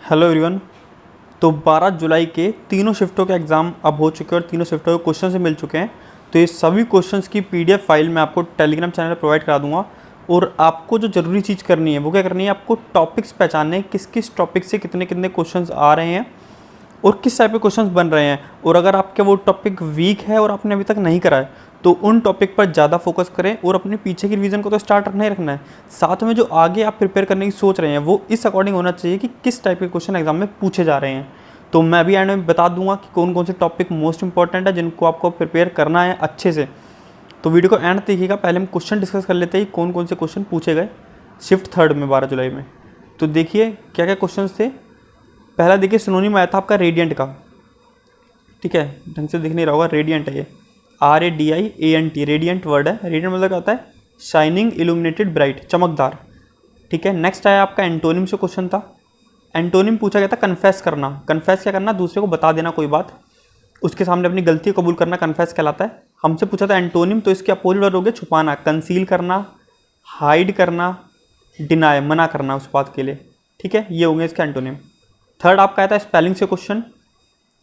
Hello everyone. तो 12 जुलाई के तीनों शिफ्टों के एग्ज़ाम अब हो चुके हैं और तीनों शिफ्टों के क्वेश्चन से मिल चुके हैं। तो ये सभी क्वेश्चंस की पीडीएफ फाइल मैं आपको टेलीग्राम चैनल पर प्रोवाइड करा दूंगा। और आपको जो ज़रूरी चीज़ करनी है वो क्या करनी है, आपको टॉपिक्स पहचानने हैं, किस किस टॉपिक से कितने कितने क्वेश्चंस आ रहे हैं और किस टाइप के क्वेश्चंस बन रहे हैं। और अगर आपके वो टॉपिक वीक है और आपने अभी तक नहीं करा है तो उन टॉपिक पर ज़्यादा फोकस करें और अपने पीछे की रिवीजन को तो स्टार्ट रखना ही रखना है। साथ में जो आगे आप प्रिपेयर करने की सोच रहे हैं वो इस अकॉर्डिंग होना चाहिए कि किस टाइप के क्वेश्चन एग्जाम में पूछे जा रहे हैं। तो मैं अभी एंड में बता दूंगा कि कौन कौन से टॉपिक मोस्ट इंपॉर्टेंट है जिनको आपको प्रिपेयर करना है अच्छे से। तो वीडियो को एंड देखिएगा। पहले हम क्वेश्चन डिस्कस कर लेते हैं कौन कौन से क्वेश्चन पूछे गए शिफ्ट थर्ड में 12 जुलाई में। तो देखिए क्या क्या क्वेश्चन थे। पहला देखिए सिनोनिम आया था आपका रेडियंट का। ठीक है, ढंग से दिख नहीं रहा होगा, रेडियंट है ये, RADIANT, रेडियंट वर्ड है। रेडियंट मतलब क्या होता है, शाइनिंग, इल्यूमिनेटेड, ब्राइट, चमकदार। ठीक है, नेक्स्ट आया आपका एंटोनिम से क्वेश्चन था। एंटोनिम पूछा गया था कन्फेस करना। कन्फेस क्या करना, दूसरे को बता देना कोई बात, उसके सामने अपनी गलती कबूल करना कन्फेस कहलाता है। हमसे पूछा था एंटोनिम, तो इसके अपोजिट वर्ड हो गया छुपाना, कंसील करना, हाइड करना, डिनाय, मना करना उस बात के लिए। ठीक है, ये होंगे इसके एंटोनिम। थर्ड आपका आया था स्पेलिंग से क्वेश्चन।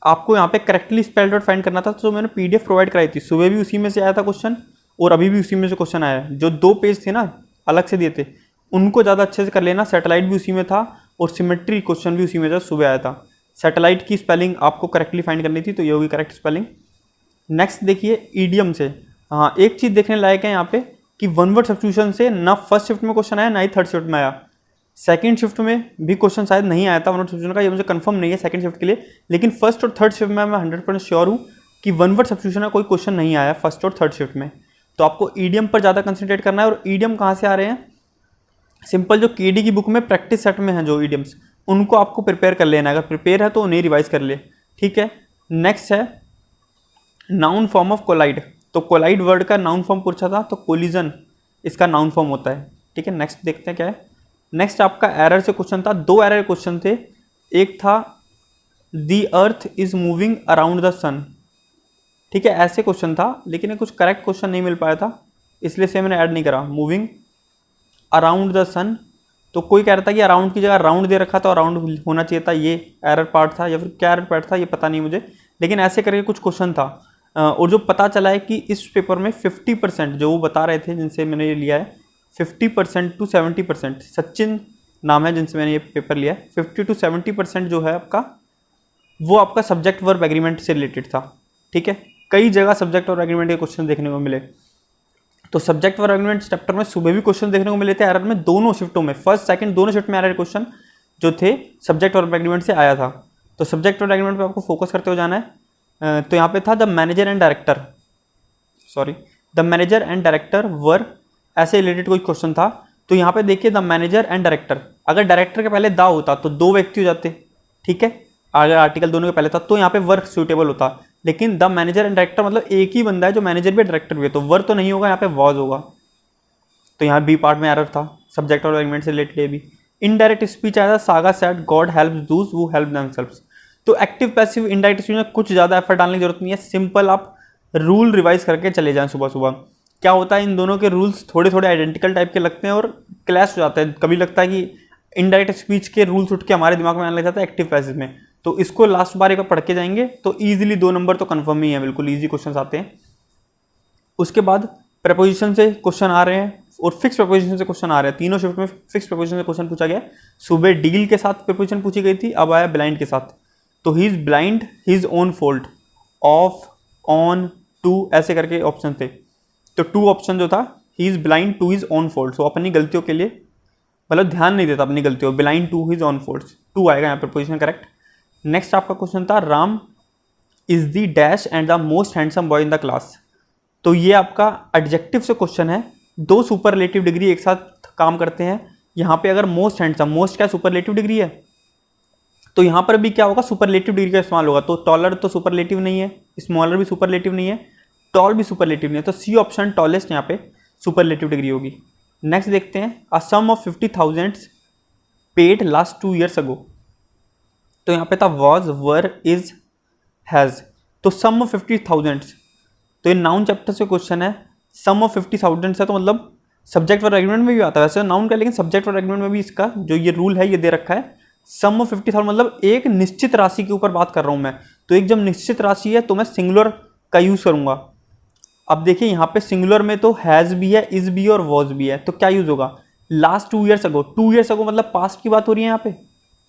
आपको यहाँ पे करेक्टली स्पेल्ड आउट फाइंड करना था। तो मैंने पीडीएफ प्रोवाइड कराई थी, सुबह भी उसी में से आया था क्वेश्चन और अभी भी उसी में से क्वेश्चन आया है। जो 2 पेज थे ना अलग से दिए थे उनको ज़्यादा अच्छे से कर लेना। सैटेलाइट भी उसी में था और सिमेट्री क्वेश्चन भी उसी में था, सुबह आया था। सैटेलाइट की स्पेलिंग आपको करेक्टली फाइंड करनी थी, तो ये होगी करेक्ट स्पेलिंग। नेक्स्ट देखिए ईडियम से। हाँ, एक चीज़ देखने लायक है यहाँ पे कि वन वर्ड सब्स्टिट्यूशन से ना फर्स्ट शिफ्ट में क्वेश्चन आया ना ही थर्ड शिफ्ट में आया। सेकंड शिफ्ट में भी क्वेश्चन शायद नहीं आया था वन वर्ड सब्स्टिट्यूशन का, ये मुझे कंफर्म नहीं है सेकंड शिफ्ट के लिए। लेकिन फर्स्ट और थर्ड शिफ्ट में मैं 100% श्योर हूँ कि वन वर्ड सब्स्टिट्यूशन का कोई क्वेश्चन नहीं आया फर्स्ट और थर्ड शिफ्ट में। तो आपको ईडियम पर ज़्यादा कंसंट्रेट करना है। और ईडियम कहाँ से आ रहे हैं, सिंपल जो केडी की बुक में प्रैक्टिस सेट में है जो ईडियम्स, उनको आपको प्रिपेयर कर लेना है। अगर प्रिपेयर है तो उन्हें रिवाइज कर ले। ठीक है, नेक्स्ट है नाउन फॉर्म ऑफ कोलाइड। तो कोलाइड वर्ड का नाउन फॉर्म पूछा था, तो कोलिजन इसका नाउन फॉर्म होता है। ठीक है, नेक्स्ट देखते हैं क्या है। नेक्स्ट आपका एरर से क्वेश्चन था, 2 एरर क्वेश्चन थे। एक था the earth is moving around the sun. ठीक है, ऐसे क्वेश्चन था, लेकिन ये कुछ करेक्ट क्वेश्चन नहीं मिल पाया था, इसलिए से मैंने ऐड नहीं करा। मूविंग अराउंड द सन, तो कोई कह रहा था कि अराउंड की जगह राउंड दे रखा था, अराउंड होना चाहिए था। ये एरर पार्ट था या फिर क्या एरर पार्ट था ये पता नहीं मुझे, लेकिन ऐसे करके कुछ क्वेश्चन था। और जो पता चला है कि इस पेपर में 50% जो वो बता रहे थे जिनसे मैंने ये लिया है, 50% to 70%, सचिन नाम है जिनसे मैंने ये पेपर लिया है, 50 to 70% जो है आपका वो आपका सब्जेक्ट वर्ब एग्रीमेंट से रिलेटेड था। ठीक है, कई जगह सब्जेक्ट वर्ब एग्रीमेंट के क्वेश्चन देखने को मिले। तो सब्जेक्ट वर्ब एग्रीमेंट चैप्टर में सुबह भी क्वेश्चन देखने को मिले थे एरर में, दोनों शिफ्टों में, फर्स्ट सेकंड दोनों शिफ्ट में एरर क्वेश्चन जो थे सब्जेक्ट वर्ब एग्रीमेंट से आया था। तो सब्जेक्ट वर्ब एग्रीमेंट पे आपको फोकस करते हुए जाना है। तो यहाँ पे था द मैनेजर एंड डायरेक्टर वर, ऐसे रिलेटेड कोई क्वेश्चन था। तो यहाँ पे देखिए द मैनेजर एंड डायरेक्टर, अगर डायरेक्टर के पहले द होता तो 2 व्यक्ति हो जाते। ठीक है, अगर आर्टिकल दोनों के पहले था तो यहाँ पे वर्क सूटेबल होता, लेकिन द मैनेजर एंड डायरेक्टर मतलब एक ही बंदा है जो मैनेजर भी है डायरेक्टर भी है, तो वर्क तो नहीं होगा, यहाँ पे वॉज होगा। तो यहाँ बी पार्ट में एरर था सब्जेक्ट और एग्रीमेंट से रिलेटेड। ये भी इनडायरेक्ट स्पीच आया था, saga said God helps those who help themselves. तो एक्टिव पैसिव इनडायरेक्ट स्पीच में कुछ ज़्यादा एफर्ट डालने की जरूरत नहीं है, सिंपल आप रूल रिवाइज करके चले जाएं सुबह सुबह। क्या होता है, इन दोनों के रूल्स थोड़े थोड़े आइडेंटिकल टाइप के लगते हैं और क्लैश हो जाते हैं। कभी लगता है कि इनडायरेक्ट स्पीच के रूल्स उठ के हमारे दिमाग में आने लग जाता है एक्टिव पैसिव में। तो इसको लास्ट बार एक बार पढ़ के जाएंगे तो ईजिली 2 नंबर तो कन्फर्म ही है, बिल्कुल ईजी क्वेश्चन आते हैं। उसके बाद प्रपोजिशन से क्वेश्चन आ रहे हैं और फिक्स प्रपोजिशन से क्वेश्चन आ रहे हैं। तीनों शिफ्ट में फिक्स प्रपोजिशन से क्वेश्चन पूछा गया। सुबह डील के साथ प्रपोजिशन पूछी गई थी, अब आया ब्लाइंड के साथ। तो he is blind his own fault, off, on, to, ऐसे करके ऑप्शन थे। तो 2 ऑप्शन जो था, he is blind to his own fault, वो अपनी गलतियों के लिए मतलब ध्यान नहीं देता अपनी गलतियों, blind to his own faults, 2 आएगा यहाँ पर पोजीशन करेक्ट। नेक्स्ट आपका क्वेश्चन था Ram is the dash and the most handsome boy in the class. तो ये आपका एडजेक्टिव से क्वेश्चन है, 2 सुपरलेटिव डिग्री एक साथ काम करते हैं। यहाँ पे अगर मोस्ट हैंडसम, मोस्ट क्या सुपरलेटिव डिग्री है, तो यहाँ पर भी क्या होगा, सुपरलेटिव डिग्री का इस्तेमाल होगा। तो टॉलर तो सुपरलेटिव नहीं है, स्मॉलर भी सुपरलेटिव नहीं है, टॉल भी सुपरलेटिव नहीं है, तो सी ऑप्शन टॉलेस्ट यहाँ पे सुपरलेटिव डिग्री होगी। नेक्स्ट देखते हैं अ सम ऑफ 50,000 पेड लास्ट 2 years अगो। तो यहाँ पे था वॉज, वर, इज, हैज़। तो सम ऑफ 50,000, तो ये नाउन चैप्टर से क्वेश्चन है। सम ऑफ 50,000 है तो मतलब सब्जेक्ट वर्ब एग्रीमेंट में भी आता है वैसे नाउन का, लेकिन सब्जेक्ट वर्ब एग्रीमेंट में भी इसका जो ये रूल है ये दे रखा है सम ऑफ 50,000 मतलब एक निश्चित राशि के ऊपर बात कर रहा हूं मैं। तो एक जब निश्चित राशि है तो मैं सिंगुलर का यूज करूंगा। अब देखिए यहाँ पे सिंगुलर में तो हैज भी है, इज भी है और वॉज भी है, तो क्या यूज होगा, last 2 years ago. 2 years ago मतलब पास्ट की बात हो रही है यहाँ पे,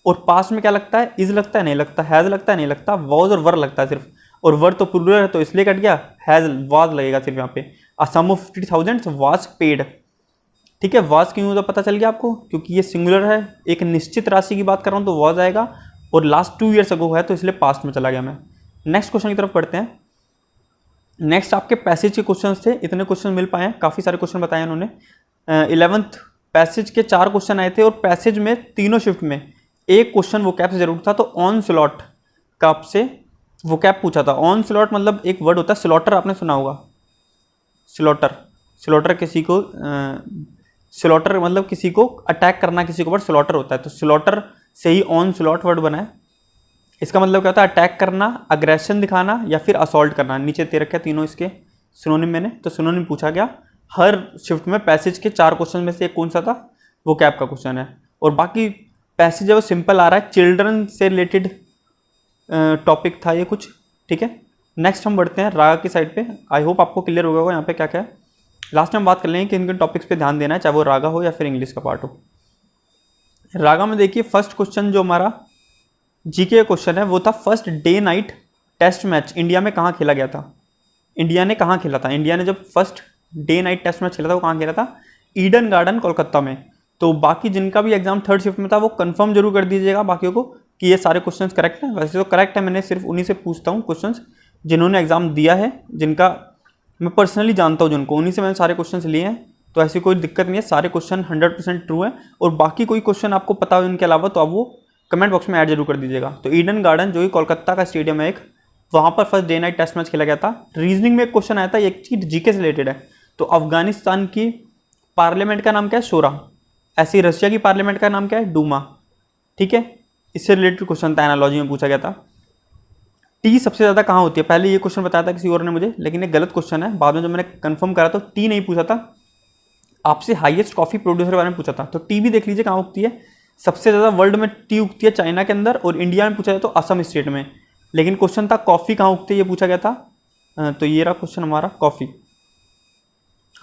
और पास्ट में क्या लगता है, इज लगता है नहीं लगता, हैज लगता है नहीं लगता, वॉज और वर लगता है सिर्फ, और वर तो प्लूरल है तो इसलिए कट गया, हैज वाज लगेगा सिर्फ यहाँ पे। अ सम ऑफ 50,000 वाज पेड। ठीक है, वाज क्यों तो पता चल गया आपको, क्योंकि ये सिंगुलर है, एक निश्चित राशि की बात कर रहा हूँ तो वाज आएगा, और लास्ट 2 ईयर्स अगो है तो इसलिए पास्ट में चला गया मैं। नेक्स्ट क्वेश्चन की तरफ पढ़ते हैं। नेक्स्ट आपके पैसेज के क्वेश्चन थे, इतने क्वेश्चन मिल पाए हैं, काफ़ी सारे क्वेश्चन बताए उन्होंने। 11th पैसेज के 4 क्वेश्चन आए थे, और पैसेज में तीनों शिफ्ट में एक क्वेश्चन वो कैप से जरूर था, तो ऑन स्लॉट का आपसे वो कैप पूछा था। ऑन स्लॉट मतलब एक वर्ड होता है स्लॉटर, आपने सुना होगा, स्लॉटर। स्लॉटर किसी को स्लॉटर मतलब किसी को अटैक करना, किसी के ऊपर स्लॉटर होता है, तो स्लॉटर से ही ऑन स्लॉट वर्ड बना है। इसका मतलब क्या होता है, अटैक करना, अग्रेशन दिखाना या फिर असॉल्ट करना। नीचे दे रखे तीनों इसके सिनोनिम मैंने, तो सिनोनिम पूछा गया हर शिफ्ट में। पैसेज के 4 क्वेश्चन में से एक कौन सा था, वो कैप का क्वेश्चन है। और बाकी पैसेज है वो सिंपल आ रहा है, चिल्ड्रन से रिलेटेड टॉपिक था ये कुछ। ठीक है, नेक्स्ट हम बढ़ते हैं रागा की साइड पे। आई होप आपको क्लियर होगा यहाँ पे क्या क्या है। लास्ट में हम बात कर लेंगे कि इनके टॉपिक्स पे ध्यान देना है, चाहे वो रागा हो या फिर इंग्लिश का पार्ट हो। रागा में देखिए फर्स्ट क्वेश्चन जो हमारा जीके क्वेश्चन है वो था, first day night test match India में कहाँ खेला गया था। इंडिया ने कहाँ खेला था, इंडिया ने जब first day night test match खेला था वो कहाँ खेला था, ईडन गार्डन कोलकाता में। तो बाकी जिनका भी एग्जाम थर्ड शिफ्ट में था वो कंफर्म जरूर कर दीजिएगा बाकियों को कि ये सारे क्वेश्चंस करेक्ट हैं। वैसे तो करेक्ट है, मैंने सिर्फ उन्हीं से पूछता हूँ क्वेश्चंस जिन्होंने एग्जाम दिया है, जिनका मैं पर्सनली जानता हूँ जिनको, उन्हीं से मैंने सारे क्वेश्चन लिए हैं। तो ऐसी कोई दिक्कत नहीं है, सारे क्वेश्चन 100% ट्रू है। और बाकी कोई क्वेश्चन आपको पता हो इनके अलावा तो आप वो कमेंट बॉक्स में ऐड जरूर कर दीजिएगा। तो ईडन गार्डन जो कि कोलकाता का स्टेडियम है एक, वहाँ पर first day night test match खेला गया था। रीजनिंग में एक क्वेश्चन आया था, एक चीज जीके से रिलेटेड है। तो अफगानिस्तान की पार्लियामेंट का नाम क्या है, शोरा। ऐसी रशिया की पार्लियामेंट का नाम क्या है, डूमा। ठीक है, इससे रिलेटेड क्वेश्चन था, एनालॉजी में पूछा गया था। टी सबसे ज़्यादा कहाँ होती है, पहले ये क्वेश्चन बताया था किसी और ने मुझे, लेकिन एक गलत क्वेश्चन है। बाद में जब मैंने कंफर्म करा तो टी नहीं पूछा था, आपसे हाईएस्ट कॉफी प्रोड्यूसर के बारे में पूछा था। तो टी भी देख लीजिए कहाँ उगती है, सबसे ज़्यादा वर्ल्ड में टी उगती है चाइना के अंदर, और इंडिया में पूछा जाए तो असम स्टेट में। लेकिन क्वेश्चन था कॉफ़ी कहाँ उगती है, ये पूछा गया था। तो ये रहा क्वेश्चन हमारा, कॉफ़ी।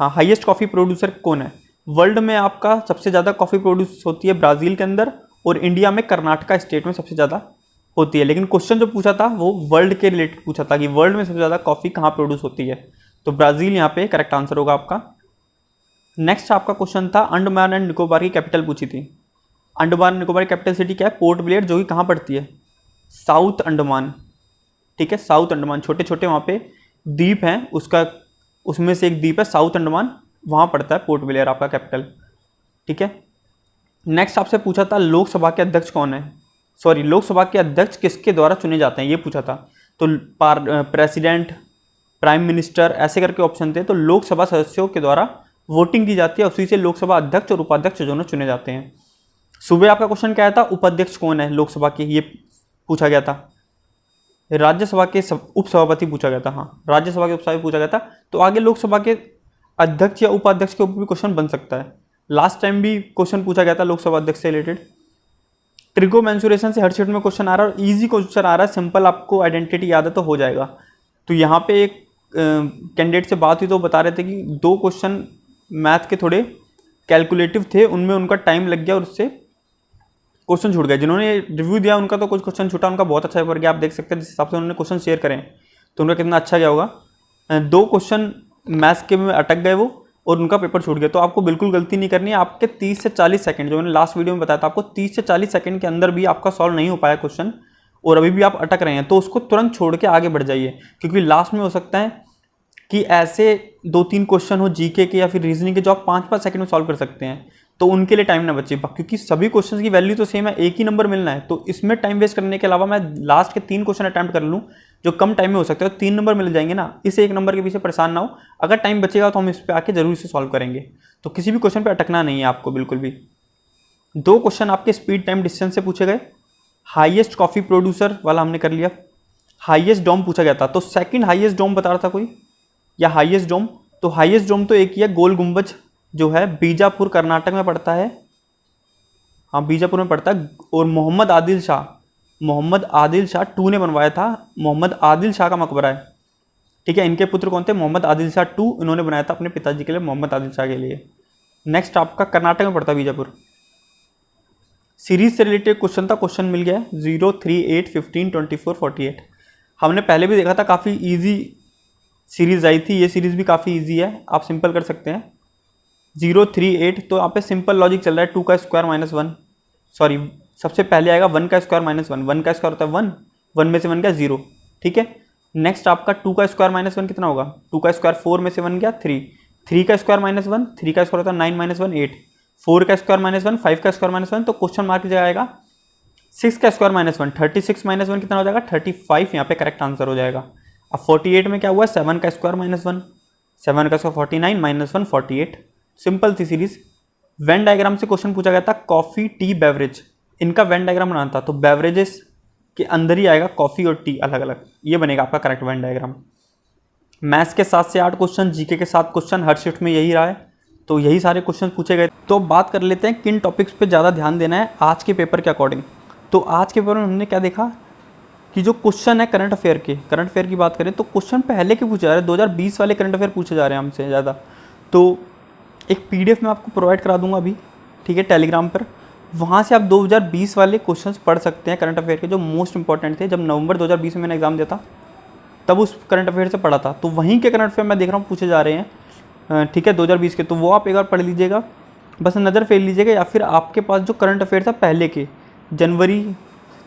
हाँ, हाईएस्ट कॉफ़ी प्रोड्यूसर कौन है वर्ल्ड में, आपका सबसे ज़्यादा कॉफ़ी प्रोड्यूस होती है ब्राज़ील के अंदर, और इंडिया में कर्नाटका स्टेट में सबसे ज़्यादा होती है। लेकिन क्वेश्चन जो पूछा था वो वर्ल्ड के रिलेटेड पूछा था कि वर्ल्ड में सबसे ज़्यादा कॉफ़ी कहाँ प्रोड्यूस होती है। तो ब्राज़ील यहाँ पे करेक्ट आंसर होगा आपका। नेक्स्ट आपका क्वेश्चन था अंडमान एंड निकोबार की कैपिटल पूछी थी। अंडमान निकोबार कैपिटल सिटी क्या है, पोर्ट ब्लेयर, जो कि कहाँ पड़ती है, साउथ अंडमान। ठीक है, साउथ अंडमान, छोटे छोटे वहाँ पे द्वीप हैं, उसमें से एक द्वीप है साउथ अंडमान, वहाँ पड़ता है पोर्ट ब्लेयर आपका कैपिटल। ठीक है, नेक्स्ट आपसे पूछा था लोकसभा के अध्यक्ष कौन है, सॉरी लोकसभा के अध्यक्ष किसके द्वारा चुने जाते हैं, ये पूछा था। तो प्रेसिडेंट, प्राइम मिनिस्टर, ऐसे करके ऑप्शन थे। तो लोकसभा सदस्यों के द्वारा वोटिंग की जाती है, उसी से लोकसभा अध्यक्ष और उपाध्यक्ष दोनों चुने जाते हैं। सुबह आपका क्वेश्चन क्या आया था, उपाध्यक्ष कौन है लोकसभा के, ये पूछा गया था। राज्यसभा के उपसभापति पूछा गया था, हाँ राज्यसभा के उपसभापति पूछा गया था। तो आगे लोकसभा के अध्यक्ष या उपाध्यक्ष के ऊपर भी क्वेश्चन बन सकता है। लास्ट टाइम भी क्वेश्चन पूछा गया था लोकसभा अध्यक्ष से रिलेटेड। ट्रिगोमेंसुरेशन से हर शिफ्ट में क्वेश्चन आ रहा है, और ईजी क्वेश्चन आ रहा है, सिंपल, आपको आइडेंटिटी याद है तो हो जाएगा। तो यहाँ पे एक कैंडिडेट से बात हुई तो बता रहे थे कि 2 क्वेश्चन मैथ के थोड़े कैलकुलेटिव थे, उनमें उनका टाइम लग गया और उससे क्वेश्चन छूट गए। जिन्होंने रिव्यू दिया उनका तो कुछ क्वेश्चन छूटा, उनका बहुत अच्छा पेपर गया। आप देख सकते हैं जिस हिसाब से उन्होंने क्वेश्चन शेयर करें तो उनका कितना अच्छा गया होगा। 2 क्वेश्चन मैथ्स के में अटक गए वो, और उनका पेपर छूट गया। तो आपको बिल्कुल गलती नहीं करनी है, आपके 30 से 40 सेकंड, जो मैंने लास्ट वीडियो में बताया था आपको, 30 से 40 सेकंड के अंदर भी आपका सॉल्व नहीं हो पाया क्वेश्चन और अभी भी आप अटक रहे हैं, तो उसको तुरंत छोड़ के आगे बढ़ जाइए। क्योंकि लास्ट में हो सकता है कि ऐसे 2-3 क्वेश्चन हो जीके के या फिर रीजनिंग के जो आप 5-5 सेकंड में सॉल्व कर सकते हैं, तो उनके लिए टाइम ना बचे, क्योंकि सभी क्वेश्चंस की वैल्यू तो सेम है, एक ही नंबर मिलना है। तो इसमें टाइम वेस्ट करने के अलावा मैं लास्ट के 3 क्वेश्चन अटैम्प्ट कर लूँ जो कम टाइम में हो सकते हैं, 3 नंबर मिल जाएंगे ना, इस 1 नंबर के पीछे परेशान ना हो। अगर टाइम बचेगा तो हम इस पर आके जरूर इसे सॉल्व करेंगे। तो किसी भी क्वेश्चन पर अटकना नहीं है आपको बिल्कुल भी। 2 क्वेश्चन आपके स्पीड टाइम डिस्टेंस से पूछे गए। हाईएस्ट कॉफी प्रोड्यूसर वाला हमने कर लिया। हाईएस्ट डोम पूछा गया था, तो सेकंड हाईएस्ट डोम बता रहा था कोई, या हाईएस्ट डोम, तो हाईएस्ट डोम तो एक ही है, गोल गुंबज जो है बीजापुर कर्नाटक में पड़ता है। हाँ बीजापुर में पड़ता है। और मोहम्मद आदिल शाह 2 ने बनवाया था। मोहम्मद आदिल शाह का मकबरा है, ठीक है। इनके पुत्र कौन थे? मोहम्मद आदिल शाह 2, इन्होंने बनाया था अपने पिताजी के लिए, मोहम्मद आदिल शाह के लिए। नेक्स्ट आपका कर्नाटक में पड़ता है बीजापुर। सीरीज से रिलेटेड क्वेश्चन था, क्वेश्चन मिल गया है 0, 3, 8, 15, 24, 48। हमने पहले भी देखा था, काफ़ी इजी सीरीज आई थी, ये सीरीज भी काफ़ी इजी है, आप सिंपल कर सकते हैं। 0, 3, 8, तो यहाँ पे सिंपल लॉजिक चल रहा है, 2 का स्क्वायर माइनस 1, सॉरी सबसे पहले आएगा 1 का स्क्वायर माइनस 1, 1 का स्क्वायर होता है 1, 1 में से 1 गया 0, ठीक है। नेक्स्ट आपका 2 का स्क्वायर माइनस 1 कितना होगा? 2 का स्क्वायर 4 में से 1 गया 3, 3 का स्क्वायर माइनस 1, 3 का स्क्वायर होता है 9 माइनस 1 8, 4 का स्क्वायर माइनस 1, 5 का स्क्वायर माइनस 1, तो क्वेश्चन मार्क की जगह आएगा 6 का स्क्वायर माइनस 1, 36 माइनस 1 कितना हो जाएगा? 35, यहाँ पे करेक्ट आंसर हो जाएगा। अब 48 में क्या हुआ? 7 का स्क्वायर माइनस 1, 7 का स्क्वायर 49 माइनस 1 48, सिंपल सी सीरीज। वेन डायग्राम से क्वेश्चन पूछा गया था, कॉफी टी बेवरेज, इनका वेन डायग्राम बनाना था, तो बेवरेजेस के अंदर ही आएगा कॉफी और टी अलग अलग, ये बनेगा आपका करेक्ट वेन डायग्राम। मैथ्स के 7 से 8 क्वेश्चन, जीके के 7 क्वेश्चन, हर शिफ्ट में यही रहा है, तो यही सारे क्वेश्चन पूछे गए। तो बात कर लेते हैं किन टॉपिक्स पे ज़्यादा ध्यान देना है आज के पेपर के अकॉर्डिंग। तो आज के पेपर में हमने क्या देखा कि जो क्वेश्चन है करंट अफेयर की बात करें तो क्वेश्चन पहले के पूछे जा रहे हैं, 2020 वाले करंट अफेयर पूछे जा रहे हैं हमसे ज़्यादा। तो एक PDF में आपको प्रोवाइड करा दूंगा अभी, ठीक है, टेलीग्राम पर, वहाँ से आप 2020 वाले क्वेश्चंस पढ़ सकते हैं करंट अफेयर के, जो मोस्ट इंपॉर्टेंट थे। जब नवंबर 2020 में मैंने एग्जाम दिया था तब उस करंट अफेयर से पढ़ा था, तो वहीं के करंट अफेयर मैं देख रहा हूँ पूछे जा रहे हैं, ठीक है, 2020 के, तो वो आप एक बार पढ़ लीजिएगा, बस नज़र फेर लीजिएगा। या फिर आपके पास जो करंट अफेयर था पहले के, जनवरी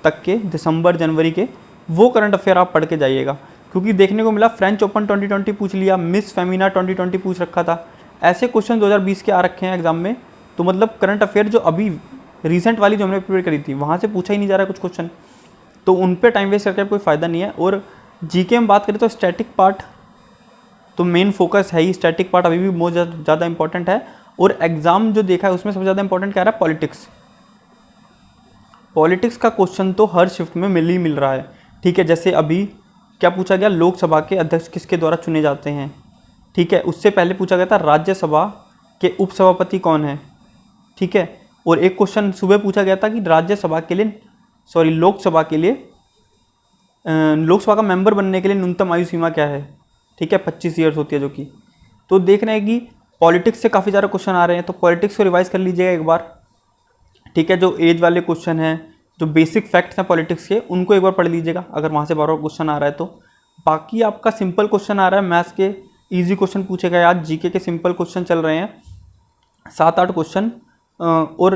तक के, दिसंबर जनवरी के, वो करंट अफेयर आप पढ़ के जाइएगा, क्योंकि देखने को मिला फ्रेंच ओपन 2020 पूछ लिया, मिस फेमिना 2020 पूछ रखा था, ऐसे क्वेश्चन 2020 के आ रखे हैं एग्जाम में। तो मतलब करंट अफेयर जो अभी रिसेंट वाली जो हमने प्रिपेयर करी थी वहाँ से पूछा ही नहीं जा रहा है कुछ क्वेश्चन, तो उन पे टाइम वेस्ट करके कोई फ़ायदा नहीं है। और जीके में बात करें तो स्टैटिक पार्ट तो मेन फोकस है ही, स्टैटिक पार्ट अभी भी बहुत ज़्यादा इंपॉर्टेंट है। और एग्ज़ाम जो देखा है उसमें सबसे ज़्यादा इंपॉर्टेंट क्या रहा है? पॉलिटिक्स का क्वेश्चन तो हर शिफ्ट में मिल रहा है, ठीक है। जैसे अभी क्या पूछा गया, लोकसभा के अध्यक्ष किसके द्वारा चुने जाते हैं, ठीक है। उससे पहले पूछा गया था राज्यसभा के उपसभापति कौन है, ठीक है। और एक क्वेश्चन सुबह पूछा गया था कि लोकसभा के लिए लोकसभा का मेंबर बनने के लिए न्यूनतम आयु सीमा क्या है, ठीक है, 25 ईयर्स होती है जो कि। तो देख रहे हैं कि पॉलिटिक्स से काफ़ी ज़्यादा क्वेश्चन आ रहे हैं, तो पॉलिटिक्स को रिवाइज कर लीजिएगा एक बार, ठीक है। जो एज वाले क्वेश्चन हैं, जो बेसिक फैक्ट्स हैं पॉलिटिक्स के, उनको एक बार पढ़ लीजिएगा अगर वहाँ से बार बार क्वेश्चन आ रहा है तो। बाकी आपका सिंपल क्वेश्चन आ रहा है, मैथ्स के ईजी क्वेश्चन पूछे गए आज, जीके के सिंपल क्वेश्चन चल रहे हैं 7-8 क्वेश्चन। और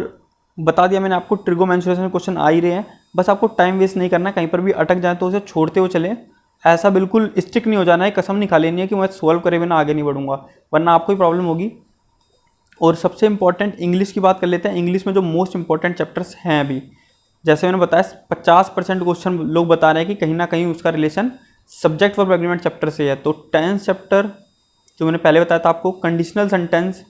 बता दिया मैंने आपको, ट्रिगोमेंसुरेशन क्वेश्चन आ ही रहे हैं, बस आपको टाइम वेस्ट नहीं करना, कहीं पर भी अटक जाए तो उसे छोड़ते हुए चलें। ऐसा बिल्कुल स्टिक नहीं हो जाना है, कसम नहीं खा लेनी है कि मैं सॉल्व करे बिना आगे नहीं बढ़ूंगा, वरना आपको ही प्रॉब्लम होगी। और सबसे इंपॉर्टेंट इंग्लिश की बात कर लेते हैं। इंग्लिश में जो मोस्ट इंपॉर्टेंट चैप्टर्स हैं अभी, जैसे मैंने बताया 50% क्वेश्चन लोग बता रहे हैं कि कहीं ना कहीं उसका relation subject verb agreement chapter से है। तो टेंस चैप्टर जो मैंने पहले बताया था आपको, कंडीशनल सेंटेंस,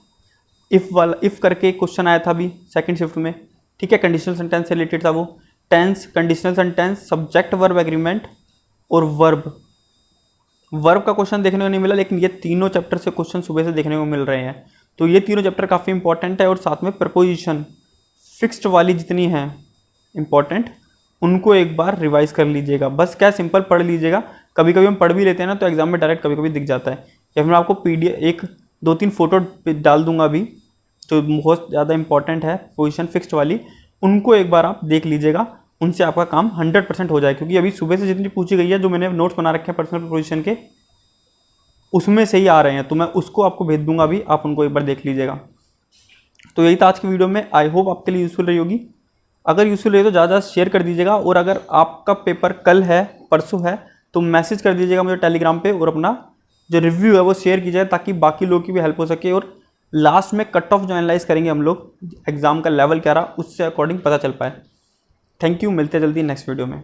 इफ़ करके एक क्वेश्चन आया था अभी सेकंड शिफ्ट में, ठीक है, कंडीशनल सेंटेंस से रिलेटेड था वो। Tense, conditional sentence, subject verb agreement और वर्ब का क्वेश्चन देखने को नहीं मिला, लेकिन ये तीनों चैप्टर से क्वेश्चन सुबह से देखने को मिल रहे हैं। तो ये तीनों चैप्टर काफ़ी इंपॉर्टेंट है। और साथ में प्रपोजिशन फिक्स्ड वाली जितनी हैं इंपॉर्टेंट, उनको एक बार रिवाइज कर लीजिएगा। बस क्या, सिंपल पढ़ लीजिएगा। कभी कभी हम पढ़ भी लेते हैं ना, तो एग्जाम में डायरेक्ट कभी कभी दिख जाता है। या फिर मैं आपको PDF 1-2-3 फोटो डाल दूंगा अभी, जो बहुत ज़्यादा इंपॉर्टेंट है पोजीशन फिक्स्ड वाली, उनको एक बार आप देख लीजिएगा, उनसे आपका काम 100% हो जाए। क्योंकि अभी सुबह से जितनी पूछी गई है, जो मैंने नोट्स बना रखे हैं पर्सनल पोजीशन के, उसमें से ही आ रहे हैं, तो मैं उसको आपको भेज दूंगा अभी, आप उनको एक बार देख लीजिएगा। तो यही था आज की वीडियो में, आई होप आपके लिए यूज़फुल रही होगी। अगर यूज़फुल रही तो ज़्यादा शेयर कर दीजिएगा। और अगर आपका पेपर कल है, परसों है, तो मैसेज कर दीजिएगा मुझे टेलीग्राम पे, और अपना जो रिव्यू है वो शेयर कीजिए, ताकि बाकी लोग की भी हेल्प हो सके। और लास्ट में कट ऑफ जो एनालाइज करेंगे हम लोग, एग्जाम का लेवल क्या रहा, उससे अकॉर्डिंग पता चल पाए। थैंक यू, मिलते हैं जल्दी नेक्स्ट वीडियो में।